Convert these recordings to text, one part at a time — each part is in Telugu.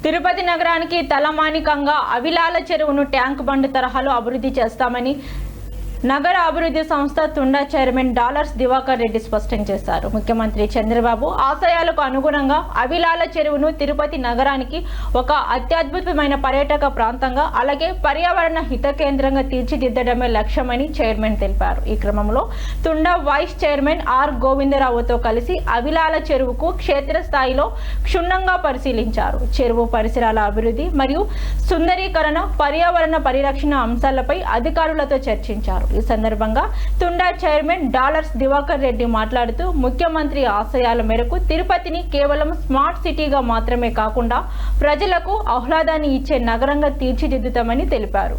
తిరుపతి నగరానికి తలమానికంగా అవిలాల చెరువును ట్యాంక్ బండ్ తరహాలో అభివృద్ధి చేస్తామని నగర అభివృద్ధి సంస్థ తుండా చైర్మన్ డాలర్స్ దివాకర్ రెడ్డి స్పష్టం చేశారు. ముఖ్యమంత్రి చంద్రబాబు ఆశయాలకు అనుగుణంగా అవిలాల చెరువును తిరుపతి నగరానికి ఒక అత్యద్భుతమైన పర్యాటక ప్రాంతంగా అలాగే పర్యావరణ హిత కేంద్రంగా తీర్చిదిద్దడమే లక్ష్యమని చైర్మన్ తెలిపారు. ఈ క్రమంలో తుండా వైస్ చైర్మన్ ఆర్ గోవిందరావుతో కలిసి అవిలాల చెరువుకు క్షేత్రస్థాయిలో క్షుణ్ణంగా పరిశీలించారు. చెరువు పరిసరాల అభివృద్ధి మరియు సుందరీకరణ, పర్యావరణ పరిరక్షణ అంశాలపై అధికారులతో చర్చించారు. ఈ సందర్భంగా తుండా చైర్మన్ డాలర్స్ దివాకర్ రెడ్డి మాట్లాడుతూ ముఖ్యమంత్రి ఆశయాల మేరకు తిరుపతిని కేవలం స్మార్ట్ సిటీగా మాత్రమే కాకుండా ప్రజలకు ఆహ్లాదాన్ని ఇచ్చే నగరంగా తీర్చిదిద్దుతామని తెలిపారు.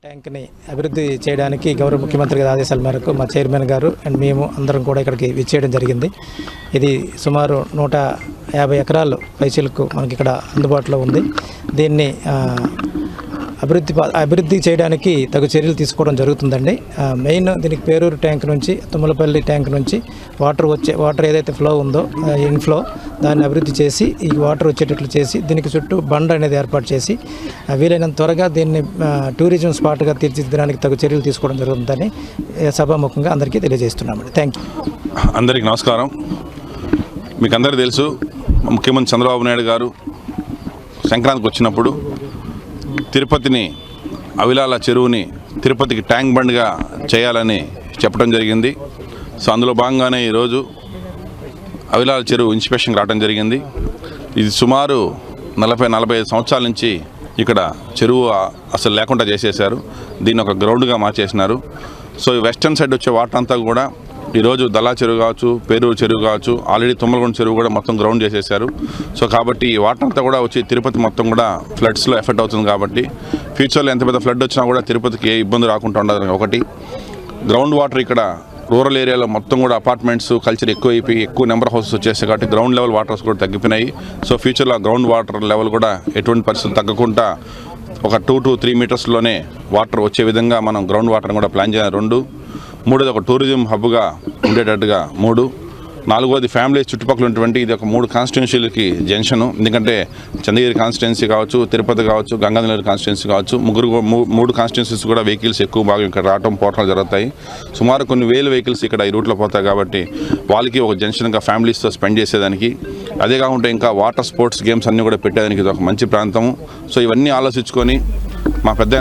ట్యాంక్ని అభివృద్ధి చేయడానికి గౌరవ ముఖ్యమంత్రి గారి ఆదేశాల మేరకు మా చైర్మన్ గారు అండ్ మేము అందరం కూడా ఇక్కడికి విచ్చేయడం జరిగింది. ఇది సుమారు 150 ఎకరాలు పైచీలకు మనకి ఇక్కడ అందుబాటులో ఉంది. దీన్ని అభివృద్ధి చేయడానికి తగు చర్యలు తీసుకోవడం జరుగుతుందండి. మెయిన్ దీనికి పేరూరు ట్యాంక్ నుంచి తుమ్మలపల్లి ట్యాంక్ నుంచి వాటర్ ఏదైతే ఫ్లో ఉందో ఇన్ఫ్లో దాన్ని అభివృద్ధి చేసి ఈ వాటర్ వచ్చేటట్లు చేసి దీనికి చుట్టూ బండ అనేది ఏర్పాటు చేసి వీలైనంత త్వరగా దీన్ని టూరిజం స్పాట్గా తీర్చిదిద్దడానికి తగు చర్యలు తీసుకోవడం జరుగుతుందని సభాముఖంగా అందరికీ తెలియజేస్తున్నామండి. Thank you. అందరికీ నమస్కారం. మీకు అందరికీ తెలుసు, ముఖ్యమంత్రి చంద్రబాబు నాయుడు గారు సంక్రాంతికి వచ్చినప్పుడు తిరుపతిని అవిలాల చెరువుని తిరుపతికి ట్యాంక్ బండ్గా చేయాలని చెప్పడం జరిగింది. సో అందులో భాగంగానే ఈరోజు అవిలాల చెరువు ఇన్స్పెక్షన్కి రావడం జరిగింది. ఇది సుమారు 40-45 సంవత్సరాల నుంచి ఇక్కడ చెరువు అసలు లేకుండా చేసేసారు. దీన్ని ఒక గ్రౌండ్గా మార్చేసినారు. సో ఈ వెస్టర్న్ సైడ్ వచ్చే వాటర్ అంతా కూడా ఈరోజు దళా చెరువు కావచ్చు, పేరూరు చెరువు కావచ్చు, ఆల్రెడీ తుమ్మలగొండ చెరువు కూడా మొత్తం గ్రౌండ్ చేసేసారు. సో కాబట్టి ఈ వాటర్ అంతా కూడా వచ్చి తిరుపతి మొత్తం కూడా ఫ్లడ్స్లో ఎఫెక్ట్ అవుతుంది. కాబట్టి ఫ్యూచర్లో ఎంత పెద్ద ఫ్లడ్ వచ్చినా కూడా తిరుపతికి ఏ ఇబ్బంది రాకుండా ఉండదు. ఒకటి గ్రౌండ్ వాటర్ ఇక్కడ రూరల్ ఏరియాలో మొత్తం కూడా అపార్ట్మెంట్స్ కల్చర్ ఎక్కువైపోయి ఎక్కువ నెంబర్ హౌసెస్ వచ్చేసాయి. కాబట్టి గ్రౌండ్ లెవెల్ వాటర్స్ కూడా తగ్గిపోయినాయి. సో ఫ్యూచర్లో గ్రౌండ్ వాటర్ లెవెల్ కూడా ఎటువంటి పరిస్థితులు తగ్గకుండా ఒక 2 to 3 మీటర్స్లోనే వాటర్ వచ్చే విధంగా మనం గ్రౌండ్ వాటర్ని కూడా ప్లాన్ చేయాలి. 2. మూడోది ఒక టూరిజం హబ్గా ఉండేటట్టుగా 3. 4వది ఫ్యామిలీస్ చుట్టుపక్కల ఉన్నటువంటి ఇది ఒక 3 కాన్స్టిట్యున్సీలకి జంక్షను. ఎందుకంటే చంద్రగిరి కాన్స్టిట్యున్సీ కావచ్చు, తిరుపతి కావచ్చు, గంగాధర కాన్స్టిట్యున్సీ కావచ్చు, 3 కాన్స్టిట్యున్సీస్ కూడా వెహికల్స్ ఎక్కువ భాగం ఇక్కడ రావటం పోవటాలు జరుగుతాయి. సుమారు కొన్ని వేల వెహికల్స్ ఇక్కడ ఈ రూట్లో పోతాయి. కాబట్టి వాళ్ళకి ఒక జంక్షన్గా ఫ్యామిలీస్తో స్పెండ్ చేసేదానికి, అదే కాకుండా ఇంకా వాటర్ స్పోర్ట్స్ గేమ్స్ అన్నీ కూడా పెట్టేదానికి ఇది ఒక మంచి ప్రాంతము. సో ఇవన్నీ ఆలోచించుకొని మా పెద్ద